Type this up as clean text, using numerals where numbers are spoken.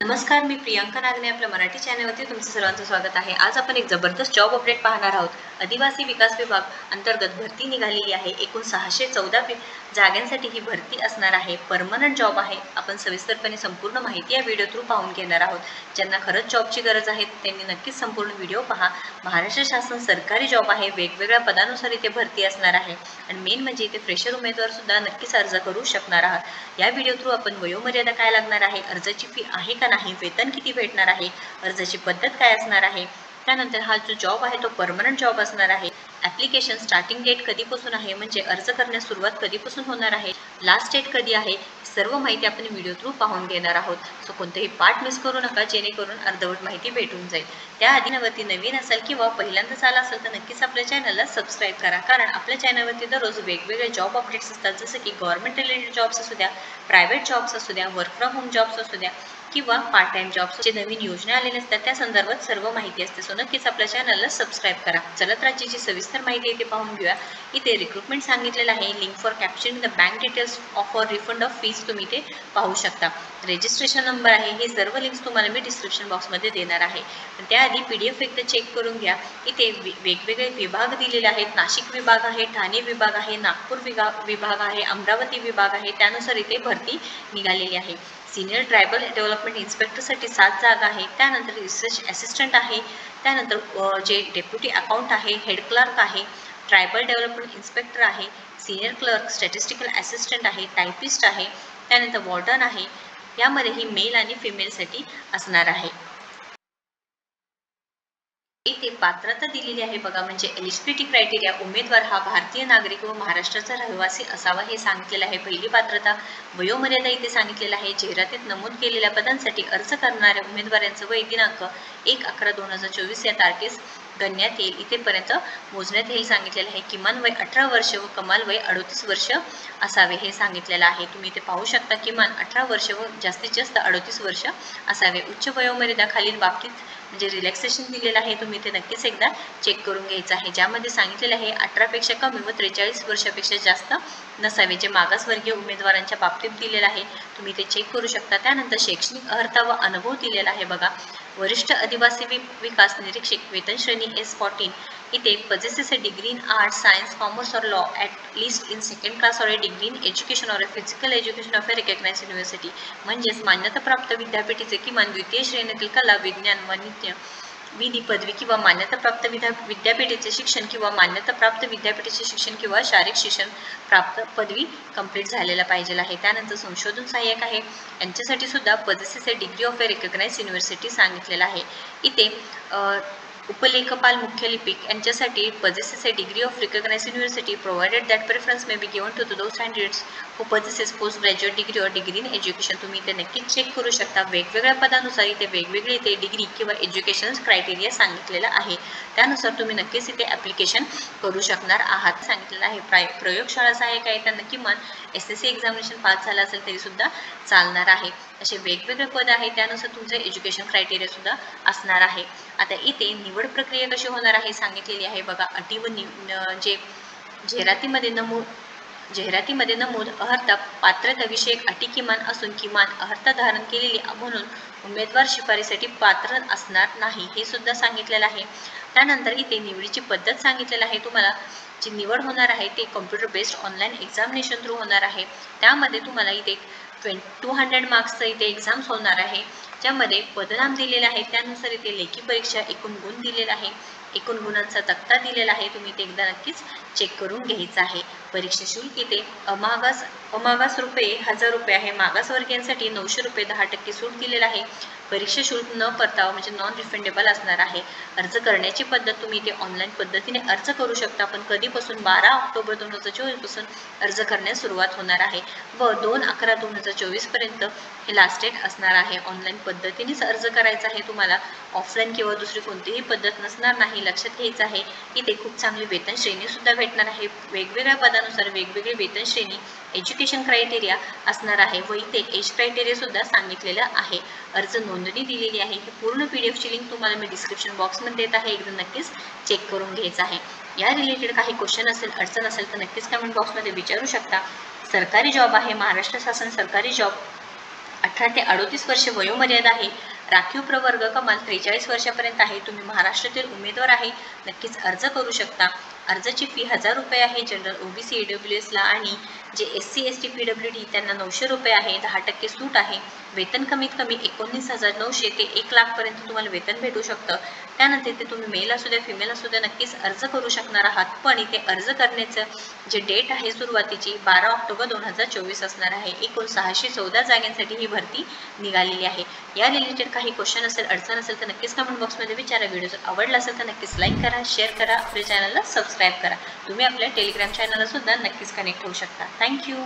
नमस्कार, मी प्रियांका नागने आपल्या मराठी चॅनलवरती तुमचं सर्वांचं स्वागत आहे। आज आपण एक जबरदस्त जॉब अपडेट पाहणार आहोत। आदिवासी विकास विभाग अंतर्गत भरती निघालेली आहे। एकूण 614 जागांसाठी ही भरती असणार आहे। परमनंट जॉब आहे। आपण सविस्तरपणे संपूर्ण माहिती या व्हिडिओ थ्रू पाहून घेणार आहोत। ज्यांना खरंच जॉबची गरज आहे त्यांनी नक्कीच संपूर्ण व्हिडिओ पहा। महाराष्ट्र शासन सरकारी जॉब आहे। वेगवेगळ्या पदानुसार इथे भरती असणार आहे आणि मेन म्हणजे इथे फ्रेशर उमेदवार सुद्धा नक्कीच अर्ज करू शकणार आहात। या व्हिडिओ थ्रू आपण वयोमर्यादा काय लागणार आहे, अर्जाची फी आहे का नाही, वेतन किती भेटणार आहे, अर्जाची पद्धत काय असणार आहे, त्यानंतर हा जो जॉब आहे तो परमनंट जॉब असणार आहे। ॲप्लिकेशन स्टार्टिंग डेट कधीपासून आहे, म्हणजे अर्ज करण्यास सुरुवात कधीपासून होणार आहे, लास्ट डेट कधी आहे, सर्व माहिती आपण व्हिडिओ थ्रू पाहून घेणार आहोत। सो कोणतेही पार्ट मिस करू नका, जेणेकरून अर्धवट माहिती भेटून जाईल। त्याआधी नवीन असाल किंवा पहिल्यांदाच आला असेल तर नक्कीच आपल्या चॅनलला सबस्क्राईब करा, कारण आपल्या चॅनलवरती दररोज वेगवेगळे जॉब अपडेट्स असतात, जसं की गव्हर्नमेंट रिलेटेड जॉब्स असू द्या, प्रायव्हेट जॉब्स असू द्या, वर्क फ्रॉम होम जॉब्स असू द्या किंवा पार्ट टाइम जॉब्स जे नवीन योजना आलेल्या असतात त्या संदर्भात सर्व माहिती असते। सो नक्कीच आपल्या चॅनलला सबस्क्राईब करा। चला तर आजची सविस्तर माहिती इथे पाहून घेऊया। इथे रिक्रुटमेंट सांगितलेलं आहे। Link for capturing the bank details for refund of fees तुम्ही इथे पाहू शकता। रजिस्ट्रेशन नंबर आहे, हे सर्व लिंक्स तुम्हाला मी डिस्क्रिप्शन बॉक्समध्ये देणार आहे। पण त्याआधी PDF एकदा चेक करून घ्या। इथे वेगवेगळे विभाग दिलेले आहेत। नाशिक विभाग आहे, ठाणे विभाग आहे, नागपूर विभाग आहे, अमरावती विभाग आहे, त्यानुसार इथे भरती निघालेली आहे। सिनियर ट्रायबल डेव्हलपमेंट इन्स्पेक्टरसाठी 7 जागा आहे। त्यानंतर रिसर्च असिस्टंट आहे, त्यानंतर जे डेप्युटी अकाउंट आहे, हेड क्लर्क आहे, ट्रायबल डेव्हलपमेंट इन्स्पेक्टर आहे, सिनियर क्लर्क, स्टॅटिस्टिकल असिस्टंट आहे, टायपिस्ट आहे, त्यानंतर वॉर्डन आहे। यामध्ये ही मेल आणि फिमेलसाठी असणार आहे। इथे पात्रता दिलेली आहे बघा, म्हणजे एलिजिबिलिटी क्रायटेरिया, उमेदवार हा भारतीय नागरिक व महाराष्ट्राचा रहिवासी असावा हे सांगितलेलं आहे। पहिली पात्रता। वयोमर्यादा इथे सांगितलेलं आहे। जाहिरातीत नमूद केलेल्या पदांसाठी अर्ज करणाऱ्या उमेदवारांचं वय दिनांक 1/11/2024 या तारखेस गणण्यात येईल, इथेपर्यंत मोजण्यात येईल सांगितलेलं आहे। किमान वय 18 वर्ष व कमाल वय 38 वर्ष असावे हे सांगितलेलं आहे। तुम्ही इथे पाहू शकता, किमान 18 वर्ष व जास्तीत जास्त 38 वर्ष असावे। उच्च वयोमर्यादा खालील बाबतीत म्हणजे रिलॅक्सेशन दिलेलं आहे, तुम्ही ते नक्कीच एकदा चेक करून घ्यायचं आहे। ज्यामध्ये सांगितलेलं आहे 18 पेक्षा कमी व 43 वर्षापेक्षा जास्त नसावे, जे मागासवर्गीय उमेदवारांच्या बाबतीत दिलेलं आहे, तुम्ही ते चेक करू शकता। त्यानंतर शैक्षणिक अर्हता व अनुभव दिलेला आहे बघा। वरिष्ठ आदिवासी विकास निरीक्षक वेतन श्रेणी S14 इथे possesses a degree in arts, science, commerce or law at least in second class or a degree in education or a physical education of a recognized university, म्हणजेच मान्यताप्राप्त विद्यापीठाचे किमान द्वितीय श्रेणीतील कला, विज्ञान, वाणिज्य विधी पदवी किंवा मान्यताप्राप्त विद्यापीठाचे शिक्षण किंवा मान्यताप्राप्त विद्यापीठाचे शिक्षण किंवा शारीरिक शिक्षण प्राप्त पदवी कंप्लीट झालेला पाहिजे आहे। त्यानंतर संशोधन सहाय्यक आहे, यांच्यासाठी सुद्धा possesses a degree of a recognized university सांगितलेलं आहे। इथे उपलेखपाल मुख्य लिपिक यांच्यासाठी possesses a degree of recognized university provided that preference may be given to those candidates who possesses postgraduate degree or degree in education। तुम्ही इथे नक्कीच चेक करू शकता। वेगवेगळ्या पदानुसार इथे वेगवेगळे इथे डिग्री किंवा एज्युकेशन क्रायटेरिया सांगितलेला आहे, त्यानुसार तुम्ही नक्कीच इथे ॲप्लिकेशन करू शकणार आहात सांगितलेलं आहे। प्रयोगशाळा सहाय्यक आहे, त्यांना किमान SSC एक्झामिनेशन पास झालं असेल तरी सुद्धा चालणार आहे। असे वेगवेगळे पद आहे, त्यानुसार तुमचं एज्युकेशन क्रायटेरिया सुद्धा असणार आहे। आता इथे निवड प्रक्रिया कशी होणार आहे सांगितलेली आहे बघा। अटी व जे जाहिरातीमध्ये नमूद अर्हता पात्रता विषयक अटी किमान असून किमान अर्हता धारण केलेली म्हणून उमेदवार शिफारसीसाठी पात्र असणार नाही हे सुद्धा सांगितलेलं आहे। त्यानंतर इथे निवडीची पद्धत सांगितलेलं आहे। तुम्हाला जी निवड होणार आहे ते computer based online examination through होणार आहे। त्यामध्ये तुम्हाला इथे 200 मार्क्सचं इथे एक्झाम्स होणार आहे, ज्यामध्ये पदनाम दिलेलं आहे, त्यानुसार इथे लेखी परीक्षा, एकूण गुण दिलेला आहे, एकूण गुणांचा तक्ता दिलेला आहे, तुम्ही ते एकदा नक्कीच चेक करून घ्यायचं आहे। परीक्षा शुल्क इथे अमागास रुपये 1000 रुपये आहे, मागासवर्गीयांसाठी 900 रुपये 10% सूट दिलेला आहे। परीक्षा शुल्क न परतावा म्हणजे नॉन रिफंडेबल असणार आहे। अर्ज करण्याची पद्धत तुम्ही इथे ऑनलाईन पद्धतीने अर्ज करू शकता, पण कधीपासून 12 ऑक्टोबर 2024 पासून अर्ज करण्यास सुरुवात होणार आहे व 2/11/2024 पर्यंत हे लास्ट डेट असणार आहे। ऑनलाईन पद्धतीनेच अर्ज करायचा आहे तुम्हाला, ऑफलाईन किंवा दुसरी कोणतीही पद्धत नसणार नाही, लक्षात घ्यायचं आहे। इथे खूप चांगली वेतन श्रेणी सुद्धा भेटणार आहे। वेगवेगळ्या पदानुसार वेगवेगळी वेतन श्रेणी, एज्युकेशन क्रायटेरिया असणार आहे व इथे एज क्रायटेरिया सुद्धा सांगितलेलं आहे। अर्ज नोंदणी दिलेली आहे। ही पूर्ण PDF ची लिंक तुम्हाला मी डिस्क्रिप्शन बॉक्समध्ये देत आहे, एकदा नक्कीच चेक करून घ्यायचं आहे। या रिलेटेड काही क्वेश्चन असेल, अडचण असेल तर नक्कीच कमेंट बॉक्समध्ये विचारू शकता। सरकारी जॉब आहे, महाराष्ट्र शासन सरकारी जॉब 18 ते 38 वर्ष वयोमर्यादा आहे. राखीव प्रवर्ग कमाल 43 वर्षापर्यंत आहे. तुम्ही महाराष्ट्रातील उमेदवार आहे, नक्कीच अर्ज करू शकता. अर्जाची फी 1000 रुपये आहे. जनरल OBC EWSला आणि जे SC ST PWD त्यांना 900 रुपये आहे. 10% सूट आहे. वेतन कमीत कमी 19,900 ते 1 लाखपर्यंत तुम्हाला वेतन भेटू शकतं. त्यानंतर इथे तुम्ही मेल असू द्या फिमेल असू द्या नक्कीच अर्ज करू शकणार आहात. पण इथे अर्ज करण्याचं जे डेट आहे सुरुवातीची 12 ऑक्टोबर 2024 असणार आहे. एकूण 614 जागांसाठी ही भरती निघालेली आहे. या रिलेटेड काही क्वेश्चन असेल, अडचण असेल तर नक्कीच कमेंट बॉक्समध्ये विचारा. व्हिडिओ जर आवडला असेल तर नक्कीच लाईक करा, शेअर करा, आपल्या चॅनलला सबस्क्राईब करा. तुम्ही आपल्या टेलिग्राम चॅनलला सुद्धा नक्कीच कनेक्ट होऊ शकता. थँक्यू.